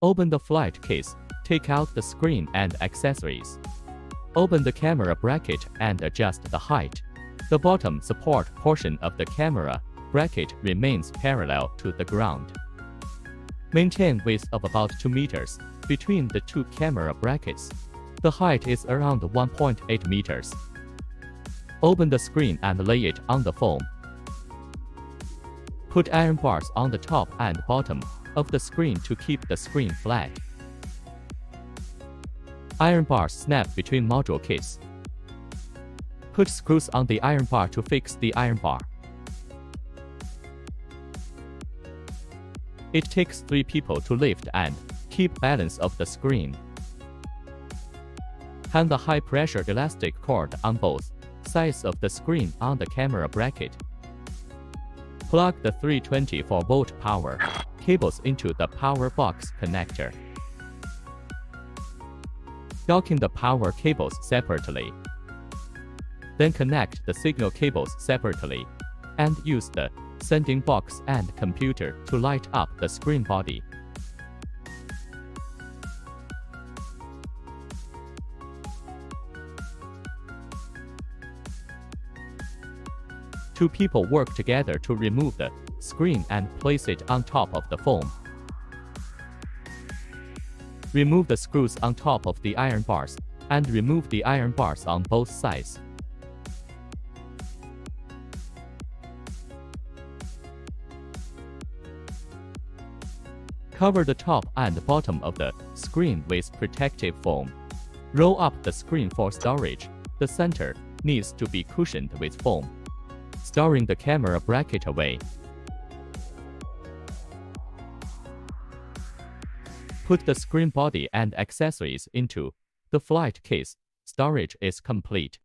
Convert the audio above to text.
Open the flight case, take out the screen and accessories. Open the camera bracket and adjust the height. The bottom support portion of the camera bracket remains parallel to the ground. Maintain width of about 2 meters between the two camera brackets. The height is around 1.8 meters. Open the screen and lay it on the foam. Put iron bars on the top and bottom of the screen to keep the screen flat. Iron bars snap between module case. Put screws on the iron bar to fix the iron bar. It takes 3 people to lift and keep balance of the screen. Hang the high-pressure elastic cord on both sides of the screen on the camera bracket. Plug the 324-volt power cables into the power box connector. Docking the power cables separately. Then connect the signal cables separately, and use the sending box and computer to light up the screen body. Two people work together to remove the screen and place it on top of the foam. Remove the screws on top of the iron bars, and remove the iron bars on both sides. Cover the top and bottom of the screen with protective foam. Roll up the screen for storage. The center needs to be cushioned with foam, storing the camera bracket away. Put the screen body and accessories into the flight case. Storage is complete.